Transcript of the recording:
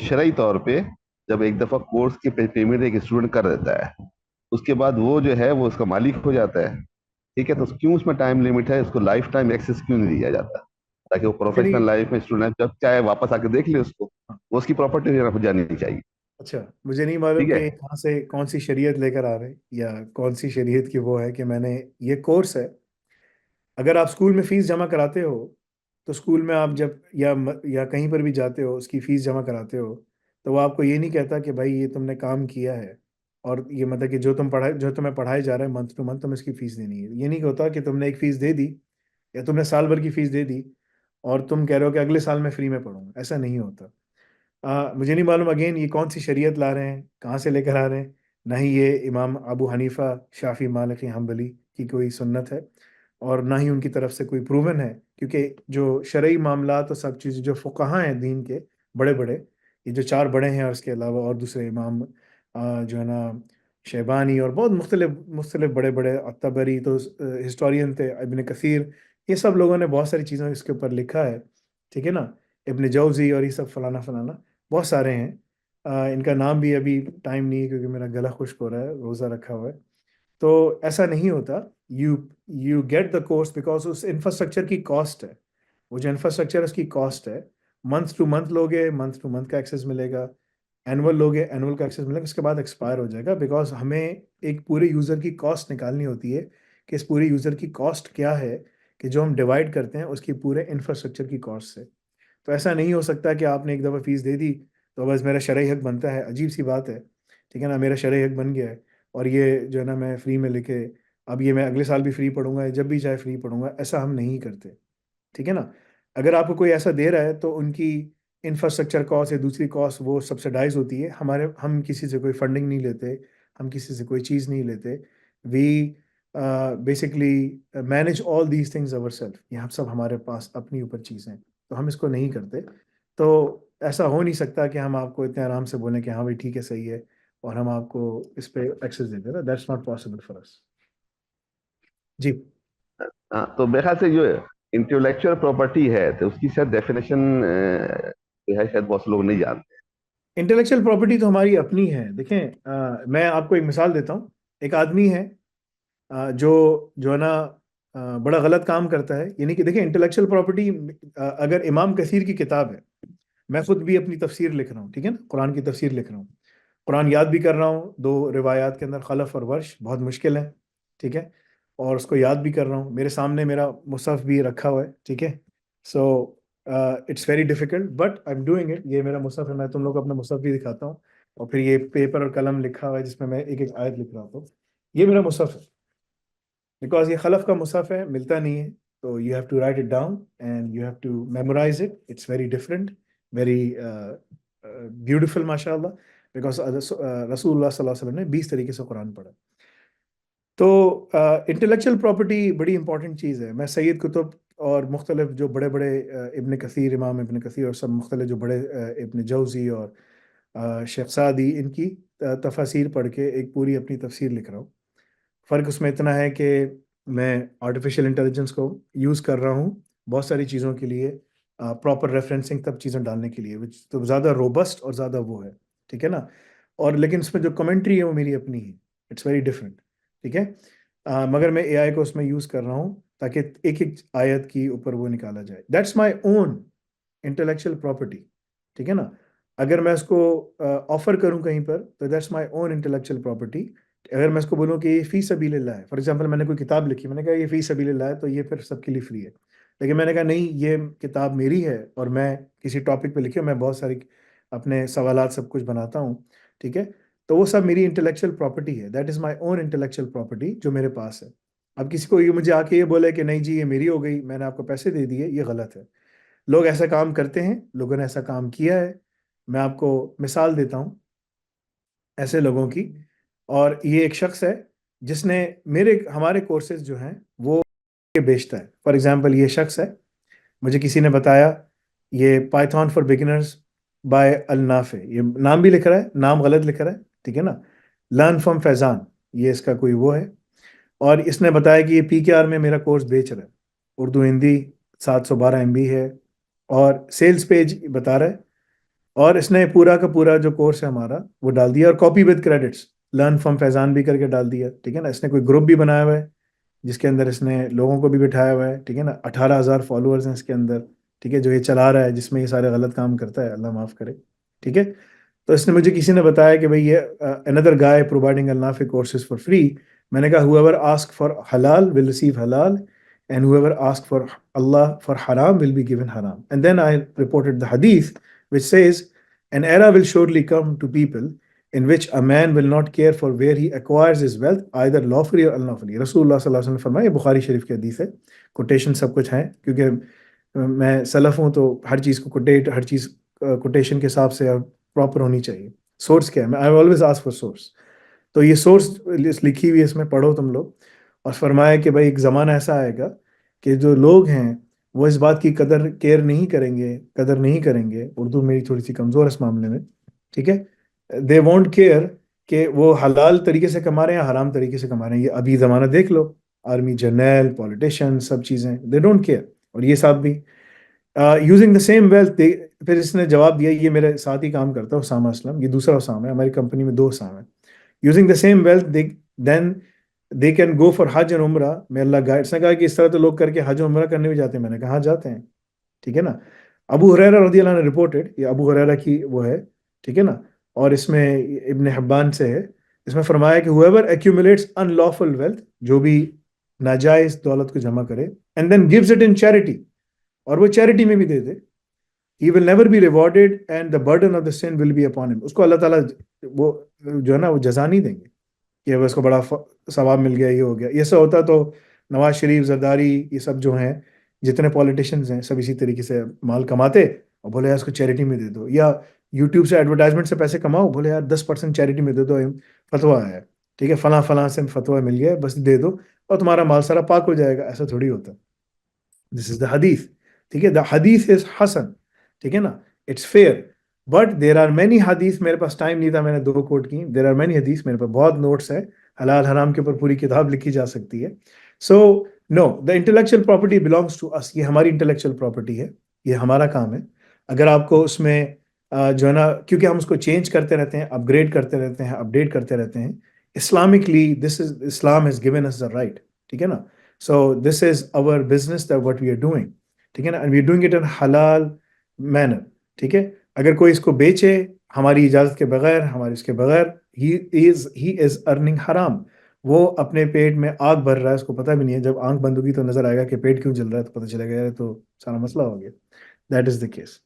شرعی طور پہ جب ایک دفعہ کورس کی پیمنٹ ایک اسٹوڈنٹ کر دیتا ہے، اس کے بعد وہ جو ہے وہ اس کا مالک ہو جاتا ہے. ٹھیک ہے، تو کیوں اس میں ٹائم لمٹ ہے؟ اس کو لائف ٹائم ایکسیس کیوں نہیں دیا جاتا؟ تاکہ وہ یعنی پروفیشنل لائف میں اسٹوڈنٹ جب چاہے واپس آ کے دیکھ لے اس کو. وہ اس کی پراپرٹی ہو جانی چاہیے. اچھا، مجھے نہیں معلوم ٹھیک کہ ہے. کہاں سے کون سی شریعت لے کر آ رہے ہیں، یا کون سی شریعت کی وہ ہے کہ میں نے یہ کورس ہے. اگر آپ اسکول میں فیس جمع کراتے ہو تو اسکول میں آپ جب یا کہیں پر بھی جاتے ہو اس کی فیس جمع کراتے ہو، تو وہ آپ کو یہ نہیں کہتا کہ بھائی یہ تم نے کام کیا ہے، اور یہ مطلب کہ جو تمہیں پڑھایا جا رہا ہے منتھ ٹو منتھ تم اس کی فیس دینی ہے. یہ نہیں ہوتا کہ تم نے ایک فیس دے دی یا تم نے سال بھر کی فیس دے دی اور تم کہہ رہے ہو کہ اگلے سال میں فری میں پڑھوں گا. ایسا نہیں ہوتا. مجھے نہیں معلوم اگین یہ کون سی شریعت لا رہے ہیں، کہاں سے لے کر آ رہے ہیں. نہ ہی یہ امام ابو حنیفہ، شافی، مالکی، حنبلی کی کوئی سنت ہے، اور نہ ہی ان کی طرف سے کوئی پروون ہے. کیونکہ جو شرعی معاملات اور سب چیزیں جو فقہا ہیں دین کے بڑے بڑے، یہ جو چار بڑے ہیں اور اس کے علاوہ اور دوسرے امام جو ہے نا شیبانی اور بہت مختلف مختلف بڑے بڑے، طبری تو ہسٹورین تھے، ابن کثیر، یہ سب لوگوں نے بہت ساری چیزوں اس کے اوپر لکھا ہے. ٹھیک ہے نا، ابن جوزی اور یہ سب فلانا فلانا بہت سارے ہیں. ان کا نام بھی ابھی ٹائم نہیں ہے کیونکہ میرا گلا خشک ہو رہا ہے، روزہ رکھا ہوا ہے. تو ایسا نہیں ہوتا. You you get the course because اس انفراسٹرکچر کی کاسٹ ہے. وہ جو انفراسٹرکچر اس کی کاسٹ ہے. منتھ ٹو منتھ لوگے، منتھ ٹو منتھ کا ایکسیس ملے گا. اینول لوگے، اینول کا ایکسیس ملے گا. اس کے بعد ایکسپائر ہو جائے گا، بیکاز ہمیں ایک پورے یوزر کی کاسٹ نکالنی ہوتی ہے کہ اس پورے یوزر کی کاسٹ کیا ہے، کہ جو ہم ڈیوائڈ کرتے ہیں اس کی پورے انفراسٹرکچر کی کاسٹ سے. تو ایسا نہیں ہو سکتا کہ آپ نے ایک دفعہ فیس دے دی تو بس میرا شرعی حق بنتا ہے. عجیب سی بات ہے. ٹھیک ہے نا، میرا شرعی حق بن گیا ہے اور یہ جو ہے نا میں فری میں لے کے اب یہ میں اگلے سال بھی فری پڑھوں گا، جب بھی چاہے فری پڑھوں گا. ایسا ہم نہیں کرتے. ٹھیک ہے نا. اگر آپ کو کوئی ایسا دے رہا ہے تو ان کی انفراسٹرکچر کاسٹ یا دوسری کاسٹ وہ سبسڈائز ہوتی ہے. ہم کسی سے کوئی فنڈنگ نہیں لیتے، ہم کسی سے کوئی چیز نہیں لیتے. We basically manage all these things ourself. یہ ہم سب ہمارے پاس اپنی اوپر چیزیں، تو ہم اس کو نہیں کرتے. تو ایسا ہو نہیں سکتا کہ ہم آپ کو اتنے آرام سے بولیں کہ ہاں بھائی ٹھیک ہے صحیح ہے اور ہم آپ کو اس پہ ایکسیس دیتے ہیں. دیٹس ناٹ پاسبل فار اس. جی. ہاں، تو میرے خیال سے جو انٹلیکچوئل پراپرٹی ہے تو اس کی شاید ڈیفینیشن جو ہے شاید بہت سے لوگ نہیں جانتے. انٹلیکچوئل پراپرٹی تو ہماری اپنی ہے. دیکھیں میں آپ کو ایک مثال دیتا ہوں. ایک آدمی ہے جو جو ہے نا بڑا غلط کام کرتا ہے. یعنی کہ دیکھیں انٹلیکچوئل پراپرٹی اگر امام کثیر کی کتاب ہے، میں خود بھی اپنی تفسیر لکھ رہا ہوں. ٹھیک ہے نا، قرآن کی تفسیر لکھ رہا ہوں، قرآن یاد بھی کر رہا ہوں. دو روایات کے اندر خلف اور ورش بہت مشکل ہے. ٹھیک ہے، اور اس کو یاد بھی کر رہا ہوں. میرے سامنے میرا مصحف بھی رکھا ہوا ہے. ٹھیک ہے. So it's very difficult but I am doing it. یہ میرا مصحف ہے، میں تم لوگ کو اپنا مصحف بھی دکھاتا ہوں. اور پھر یہ پیپر اور قلم لکھا ہوا ہے جس میں میں ایک ایک آیت لکھ رہا ہوں. یہ میرا مصحف ہے. بیکاز یہ خلف کا مصحف ہے، ملتا نہیں ہے. تو you have to write it down and you have to memorise it. It's very different, very beautiful ماشاء اللہ. بیکاز رسول اللہ صلی اللہ علیہ وسلم نے 20 طریقے سے قرآن پڑھا. تو انٹلیکچوئل پراپرٹی بڑی امپورٹنٹ چیز ہے. میں سید کتب اور مختلف جو بڑے بڑے ابن کثیر، امام ابن کثیر اور سب مختلف جو بڑے ابن جوزی اور شیخ سعدی، ان کی تفاسیر پڑھ کے ایک پوری اپنی تفسیر لکھ رہا ہوں. فرق اس میں اتنا ہے کہ میں آرٹیفیشیل انٹیلیجنس کو یوز کر رہا ہوں بہت ساری چیزوں کے لیے، پراپر ریفرنسنگ تب چیزیں ڈالنے کے لیے، تو زیادہ روبسٹ اور زیادہ وہ ہے. ٹھیک ہے نا. اور لیکن اس میں جو کمنٹری ہے وہ میری اپنی ہے. It's very different. ٹھیک ہے. مگر میں اے آئی کو اس میں یوز کر رہا ہوں تاکہ ایک ایک آیت کی اوپر وہ نکالا جائے. That's my own intellectual property. ٹھیک ہے نا. اگر میں اس کو آفر کروں کہیں پر تو that's my own intellectual property. اگر میں اس کو بولوں کہ یہ فی سبیل اللہ ہے، فار ایگزامپل میں نے کوئی کتاب لکھی، میں نے کہا یہ فی سبیل اللہ ہے تو یہ پھر سب کے لیے فری ہے. لیکن میں نے کہا نہیں، یہ کتاب میری ہے اور میں کسی ٹاپک پہ لکھی ہوں، میں بہت ساری اپنے سوالات سب کچھ بناتا ہوں. ٹھیک ہے. تو وہ سب میری انٹلیکچوئل پراپرٹی ہے. That is my own intellectual property جو میرے پاس ہے. اب کسی کو یہ مجھے آ کے یہ بولے کہ نہیں جی یہ میری ہو گئی، میں نے آپ کو پیسے دے دیے، یہ غلط ہے. لوگ ایسا کام کرتے ہیں، لوگوں نے ایسا کام کیا ہے. میں آپ کو مثال دیتا ہوں ایسے لوگوں کی. اور یہ ایک شخص ہے جس نے ہمارے کورسز جو ہیں وہ بیچتا ہے. فار ایگزامپل یہ شخص ہے، مجھے کسی نے بتایا یہ پائتھون فار بگنرز بائی النافع، یہ نام بھی لکھ رہا ہے، نام غلط لکھ رہا ہے. ٹھیک ہے نا. لرن فرام فیضان، یہ اس کا کوئی وہ ہے. اور اس نے بتایا کہ یہ پی کے آر میں میرا کورس بیچ رہا ہے. اردو ہندی 712 MB ہے. اور سیلز پیج بتا رہا ہے اور اس نے پورا کا پورا جو کورس ہے ہمارا وہ ڈال دیا، اور copy with credits learn from Faizan بھی کر کے ڈال دیا، ٹھیک ہے نا. اس نے کوئی گروپ بھی بنایا ہوا ہے جس کے اندر اس نے لوگوں کو بھی بٹھایا ہوا ہے، ٹھیک ہے نا. 18,000 فالوورز ہیں اس کے اندر، ٹھیک ہے، جو یہ چلا رہا ہے، جس میں یہ سارے غلط کام کرتا ہے، اللہ معاف کرے، ٹھیک ہے. تو اس نے مجھے کسی نے بتایا کہ بھئی یہ another guy providing al-Nafi courses for free. میں نے کہا whoever ask for halal will receive halal and whoever ask for Allah for haram will be given haram. And then I reported the hadith which says an era will surely come to people in which a man will not care for where he acquires his wealth either lawfully or unlawfully. رسول اللہ صلی اللہ علیہ وسلم نے فرمایا، یہ بخاری شریف کی حدیث ہے، کوٹیشن سب کچھ ہیں، کیونکہ میں سلف ہوں تو ہر چیز کو کوٹیٹ، ہر چیز کوٹیشن کے حساب سے پراپر ہونی چاہیے. سورس کیا ہے، میں I always ask for source. تو یہ سورس لکھی ہوئی ہے، اس میں پڑھو تم لوگ. اور فرمایا کہ بھائی ایک زمانہ ایسا آئے گا کہ جو لوگ ہیں وہ اس بات کی قدر کیئر نہیں کریں گے، قدر نہیں کریں گے. اردو میری تھوڑی سی کمزور ہے اس معاملے میں، ٹھیک ہے. دے وونٹ کیئر کہ وہ حلال طریقے سے کما رہے ہیں یا حرام طریقے سے کما رہے ہیں. یہ ابھی زمانہ دیکھ لو، آرمی جرنیل، پولیٹیشین، سب چیزیں، دے ڈونٹ کیئر. اور یہ صاحب بھی یوزنگ دا سیم ویلتھ. پھر اس نے جواب دیا، یہ میرے ساتھ ہی کام کرتا ہے اسامہ اسلم، یہ دوسرا اسامہ ہے، ہماری کمپنی میں 2 اسامہ ہیں. Using the same wealth then they can go for حج اینڈ عمرہ. میں اللہ گائڈ. اس نے کہا کہ اس طرح تو لوگ کر کے حج و عمرہ کرنے بھی جاتے ہیں. میں نے کہا ہاں جاتے ہیں، ٹھیک ہے نا. ابو ہریرہ رضی اللہ عنہ نے رپورٹڈ، یہ ابو ہریرہ کی وہ ہے، ٹھیک ہے نا. اور اس میں ابن حبان سے ہے، اس میں فرمایا کہ whoever accumulates unlawful wealth، جو بھی ناجائز دولت کو جمع کرے and then gives it in charity، اور وہ چیریٹی میں بھی دے دے، he will never be rewarded and the burden of the sin will be upon him. اس کو اللہ تعالیٰ وہ جو ہے نا وہ جزا نہیں دیں گے کہ اس کو بڑا ثواب مل گیا، یہ ہو گیا. یہ سب ہوتا تو نواز شریف، زرداری، یہ سب جو ہیں جتنے پولیٹیشینز ہیں سب اسی طریقے سے مال کماتے اور بولے یار اس کو چیریٹی میں دے دو، یا یوٹیوب سے ایڈورٹائزمنٹ سے پیسے کماؤ، بولے یار 10% چیریٹی میں دے دو، فتویٰ ہے، ٹھیک ہے، فلاں فلاں سے فتویٰ مل گیا، بس دے دو اور تمہارا مال سارا پاک ہو جائے گا. ایسا تھوڑی ہوتا. دس از دا حدیث، ٹھیک ہے. دا حدیث از حسن، ٹھیک ہے نا، it's fair. But there are many حدیث، میرے پاس ٹائم نہیں تھا، میں نے 2 کوٹ کی. دیر آر مینی حدیث، میرے پاس بہت نوٹس ہے، حلال حرام کے اوپر پوری کتاب لکھی جا سکتی ہے. سو نو، the intellectual property belongs to اس. یہ ہماری انٹلیکچوئل پراپرٹی ہے، یہ ہمارا کام ہے. اگر آپ کو اس میں جو ہے نا، کیونکہ ہم اس کو چینج کرتے رہتے ہیں، اپ گریڈ کرتے رہتے ہیں، اپڈیٹ کرتے رہتے ہیں. Islamically this is, Islam has given us the right, ٹھیک ہے نا. So this is our business that what we are doing, ٹھیک ہے نا، and we are doing it in حلال مینر، ٹھیک ہے. اگر کوئی اس کو بیچے ہماری اجازت کے بغیر، ہمارے اس کے بغیر، ہی از ارننگ حرام. وہ اپنے پیٹ میں آگ بھر رہا ہے، اس کو پتہ بھی نہیں ہے. جب آنکھ بند ہوگی تو نظر آئے گا کہ پیٹ کیوں جل رہا ہے، تو پتہ چلے گا یار تو سارا مسئلہ ہو گیا. That is the case.